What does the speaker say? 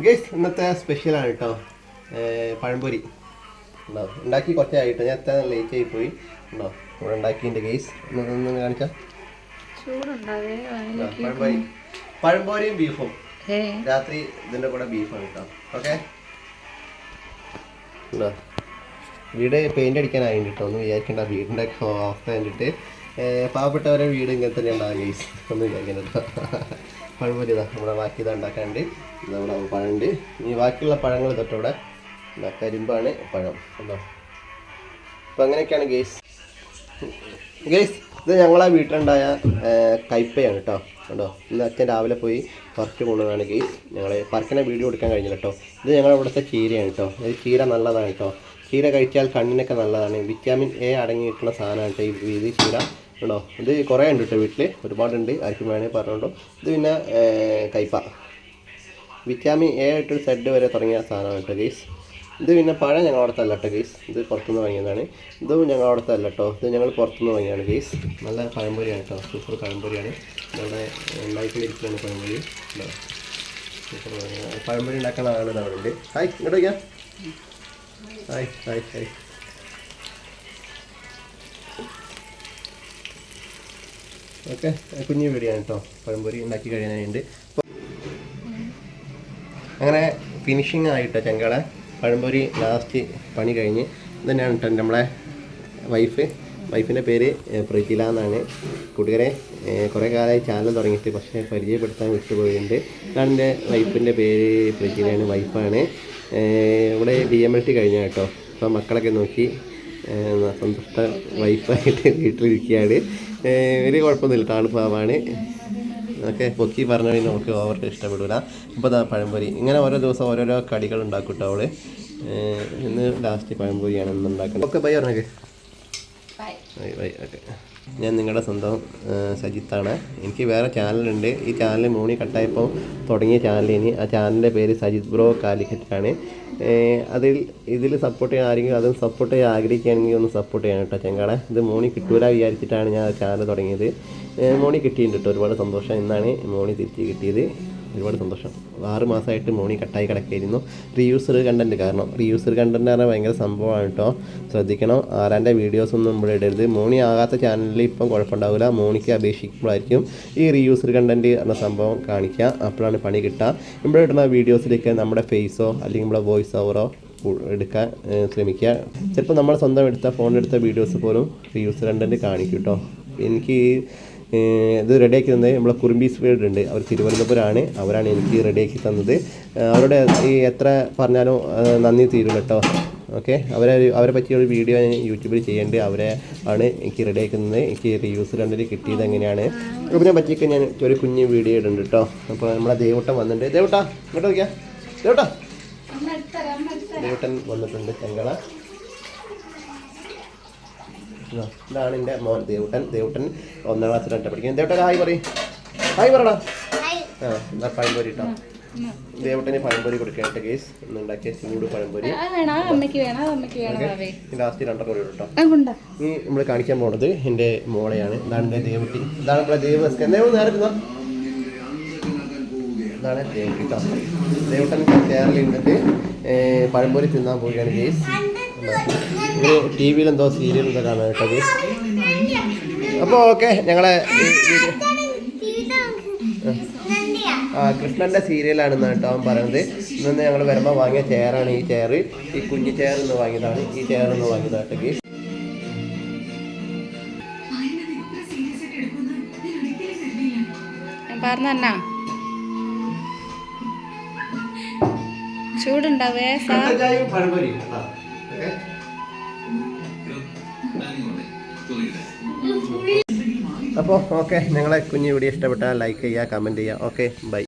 Guys ഇന്നത്തെ സ്പെഷ്യലാണ് കേട്ടോ, പഴംപൊരി ഉണ്ടോ. ഉണ്ടാക്കി കുറച്ചായിട്ടോ, ഞാൻ എത്ര ലേറ്റ് ആയി പോയി ഉണ്ടോ. ഇവിടെ ഉണ്ടാക്കിൻ്റെ ഗൈസ് ഒന്ന് കാണിച്ചാൽ പഴംപൊരിയും ബീഫും. രാത്രി ഇതിൻ്റെ കൂടെ ബീഫാണ് കേട്ടോ. ഓക്കെ ഉണ്ടോ. വീട് പെയിൻ്റ് അടിക്കാനായിട്ട് കേട്ടോ, ഒന്ന് വിചാരിക്കേണ്ട വീടിൻ്റെ അവസ്ഥ കണ്ടിട്ട്. പാവപ്പെട്ടവരെ വീട് ഇങ്ങനെ തന്നെ ഉണ്ടാകും ഗൈസ്, ഒന്നും വിചാരിക്കണം കേട്ടോ. പഴംപൊരി ഇതാ നമ്മുടെ ബാക്കി ഇതാ ഉണ്ടാക്കാണ്ട്. നമ്മുടെ പഴമുണ്ട്. ഈ ബാക്കിയുള്ള പഴങ്ങൾ തൊട്ടവിടെ കരിമ്പാണ് പഴം ഉണ്ടോ. അപ്പം അങ്ങനെയൊക്കെയാണ് ഗൈസ്. ഇത് ഞങ്ങളെ വീട്ടിലുണ്ടായ കയ്പ്പയാണ് കേട്ടോ കേട്ടോ. ഇന്ന് അച്ഛൻ രാവിലെ പോയി പറിച്ച് കൊണ്ടുവന്നാണ് ഗൈസ്. ഞങ്ങൾ പറിക്കുന്ന വീഡിയോ കൊടുക്കാൻ കഴിഞ്ഞില്ല കേട്ടോ. ഇത് ഞങ്ങളുടെ ഇവിടുത്തെ ചീരയാണ് കേട്ടോ. ഇത് ചീര നല്ലതാണ് കേട്ടോ. ചീര കഴിച്ചാൽ കണ്ണിനൊക്കെ നല്ലതാണ്. വിറ്റാമിൻ എ അടങ്ങിയിട്ടുള്ള സാധനമാണ് കേട്ടോ ഇത് ചീര കേട്ടോ. ഇത് കുറേ ഉണ്ട് കേട്ടോ വീട്ടിൽ, ഒരുപാടുണ്ട്. ആർക്കും വേണമെങ്കിൽ പറഞ്ഞോണ്ടോ. ഇത് പിന്നെ കയ്പ വിറ്റാമിൻ എ ആയിട്ടൊരു സെഡ് വരെ തുടങ്ങിയ സാധനമാണ് കേട്ടോ ഗൈസ്. ഇത് പിന്നെ പഴം ഞങ്ങളവിടുത്തെ അല്ല കേട്ടോ ഗൈസ്, ഇത് പുറത്തുനിന്ന് വാങ്ങിയതാണ്. ഇതും ഞങ്ങളവിടുത്തെ അല്ല കേട്ടോ, ഇത് ഞങ്ങൾ പുറത്തുനിന്ന് വാങ്ങിയാണ് ഗൈസ്. നല്ല പഴംപൊരിയാണ് കേട്ടോ, സൂപ്പർ പഴംപൊരിയാണ്. ഇവിടെ ഉണ്ടാക്കിയിരിക്കുകയാണ് പഴംപൊരി. സൂപ്പർ പഴംപൊരി ഉണ്ടാക്കുന്ന ആളുകൾ അവിടെ ഉണ്ട്. ഹായ് ഇങ്ങോട്ട് വയ്ക്കാം. Hi hi hi. ഓക്കെ കുഞ്ഞു വീഡിയോയാണ് കേട്ടോ, പഴംപൊരി ഉണ്ടാക്കി കഴിയാനായിട്ട്. അങ്ങനെ ഫിനിഷിങ് ആയിട്ടോ ചെങ്കള പഴംപൊരി ലാസ്റ്റ് പണി കഴിഞ്ഞ്. ഇതന്നെയാണ് കേട്ടോ നമ്മളെ വൈഫിൻ്റെ പേര് പ്രജില എന്നാണ്. കൂട്ടുകാരെ കുറേ കാലമായി ചാനൽ തുടങ്ങിയിട്ട്, പക്ഷേ പരിചയപ്പെടുത്താൻ വിട്ടുപോയിട്ടുണ്ട്. ഇതാണ് എൻ്റെ വൈഫിൻ്റെ പേര് പ്രജിലയാണ്, വൈഫാണ്. ഇവിടെ DMLT കഴിഞ്ഞ കേട്ടോ. അപ്പോൾ മക്കളൊക്കെ നോക്കി സന്തുഷ്ട വൈഫായിട്ട് വീട്ടിലിരിക്കുകയാണ്. വലിയ കുഴപ്പമൊന്നുമില്ല, താണുപാവാണ്. ഓക്കെ പൊക്കി പറഞ്ഞാൽ നമുക്ക് ഓവർക്ക് ഇഷ്ടപ്പെടില്ല. അപ്പോൾ പഴംപൊരി ഇങ്ങനെ ഓരോ ദിവസം ഓരോരോ കടികൾ ഉണ്ടാക്കും കേട്ടോ അവള്. ഇന്ന് ലാസ്റ്റ് പഴംപൊരിയാണ് ഇന്ന് ഉണ്ടാക്കുന്നത്. ഓക്കെ ബൈ പറഞ്ഞേ. ബൈ. ഓക്കെ ഞാൻ നിങ്ങളുടെ സ്വന്തം സജിത്താണ്. എനിക്ക് വേറെ ചാനലുണ്ട്. ഈ ചാനൽ മോണി കട്ടായപ്പോൾ തുടങ്ങിയ ചാനലിന് ആ ചാനലിൻ്റെ പേര് സജിത് ബ്രോ കാലിക്കറ്റാണ്. ഇതിൽ സപ്പോർട്ട് ചെയ്യാൻ ആരെങ്കിലും അതും സപ്പോർട്ട് ചെയ്യാൻ ആഗ്രഹിക്കുകയാണെങ്കിൽ ഒന്ന് സപ്പോർട്ട് ചെയ്യാൻ കേട്ടോ ചെങ്കാടെ. ഇത് മോണി കിട്ടൂല വിചാരിച്ചിട്ടാണ് ഞാൻ ചാനൽ തുടങ്ങിയത്. മോണി കിട്ടിയിട്ടുണ്ട് കേട്ടോ, ഒരുപാട് സന്തോഷം. ഇന്നാണ് മോണി തിരിച്ച് കിട്ടിയത്, ഒരുപാട് സന്തോഷം. 6 മാസമായിട്ട് മോണി കട്ടായി കിടക്കായിരുന്നു. റീയൂസർ കണ്ടൻറ്റ് കാരണം. റീയൂസർ കണ്ടൻറ്റ് പറഞ്ഞാൽ ഭയങ്കര സംഭവമാണ് കേട്ടോ, ശ്രദ്ധിക്കണം. ആരാൻ്റെ വീഡിയോസൊന്നും ഇവിടെ ഇടരുത്. മോണി ആകാത്ത ചാനലിൽ ഇപ്പം കുഴപ്പമുണ്ടാവില്ല. മോണിക്ക് അപേക്ഷിക്കുമ്പോഴായിരിക്കും ഈ റീയൂസർ കണ്ടൻറ്റ് എന്ന സംഭവം കാണിക്കുക. അപ്പോഴാണ് പണി കിട്ടുക. ഇവിടെ ഇടുന്ന വീഡിയോസിലേക്ക് നമ്മുടെ ഫേസോ അല്ലെങ്കിൽ നമ്മുടെ വോയിസ് ഓവറോ എടുക്കാൻ ശ്രമിക്കുക. ചിലപ്പോൾ നമ്മൾ സ്വന്തം ഫോണിലെടുത്ത വീഡിയോസ് പോലും റീയൂസർ കണ്ടൻറ്റ് കാണിക്കും കേട്ടോ. എനിക്ക് ഇത് റെഡിയാക്കി തന്നത് നമ്മളെ കുറുമ്പീസ് വേൾഡ് ഉണ്ട്, അവർ തിരുവനന്തപുരമാണ്. അവരാണ് എനിക്ക് റെഡിയാക്കി തന്നത്. അവരുടെ ഈ എത്ര പറഞ്ഞാലും നന്ദി തീരും കേട്ടോ. ഓക്കെ അവരെ പറ്റിയൊരു വീഡിയോ ഞാൻ യൂട്യൂബിൽ ചെയ്യേണ്ടത് അവരെ ആണ് എനിക്ക് റെഡിയാക്കുന്നത്. എനിക്ക് റീയൂസ് കണ്ടിട്ട് കിട്ടിയത് എങ്ങനെയാണ് ഇതിനെ പറ്റിയൊക്കെ ഞാൻ ഒരു കുഞ്ഞ് വീഡിയോ ഇടുന്നുണ്ട് കേട്ടോ. അപ്പോൾ നമ്മളെ ദേവട്ടൻ വന്നിട്ടുണ്ട്. ദേവട്ടാ ഇങ്ങോട്ട് വയ്ക്കാം. ദേവട്ടൻ വന്നിട്ടുണ്ട് ചെങ്കള. ഇതാണ് എൻ്റെ മോൻ ദേവട്ടൻ. 1ാം ക്ലാസ്സിലാണ് പഠിക്കുന്നത്. ദേവട്ടൻ ഹായ് പറയും. ഹായ് പറടാ. എന്നാ പഴംപൊരി കേട്ടോ. ദേവട്ടന് പഴംപൊരി കൊടുക്കാനായിട്ട് കേസ് ഒന്ന് ഉണ്ടാക്കിയ ചൂട് പഴംപൊരി. ലാസ്റ്റ് 2 കൂടി കേട്ടോ. ഇനി നമ്മൾ കാണിക്കാൻ പോകുന്നത് എൻ്റെ മോളെയാണ്. ഇതാണ് എൻ്റെ ദേവട്ടി. ഇതാണ് നമ്മളെ ഇതാണ് ദേവട്ടി കേട്ടോ. ദേവട്ടൻ ചേറിൽ നിന്നിട്ട് പഴംപൊരി തിന്നാൻ പോവുകയാണ് കേസ്. TV എന്തോ സീരിയൽ എന്തോ കാണാൻ കേട്ടോ കേസ്. അപ്പോൾ ഓക്കെ ഞങ്ങളെ കൃഷ്ണൻ്റെ സീരിയലാണെന്ന് കേട്ടോ അവൻ പറയുന്നത്. ഇന്ന് ഞങ്ങൾ വരുമ്പോൾ വാങ്ങിയ ചെയറാണ് ഈ ചെയർ. ഈ കുഞ്ഞു ചെയർ ഒന്ന് വാങ്ങിയതാണ്, ഈ ചെയറൊന്ന് വാങ്ങിയതാണ് കേട്ടോ കേസ്. ചൂടുണ്ടാവേ അപ്പോൾ ഓക്കെ ഞങ്ങളെ കുഞ്ഞു വീഡിയോ ഇഷ്ടപ്പെട്ടാൽ ലൈക്ക് ചെയ്യുക, കമൻറ്റ് ചെയ്യുക. Okay bye.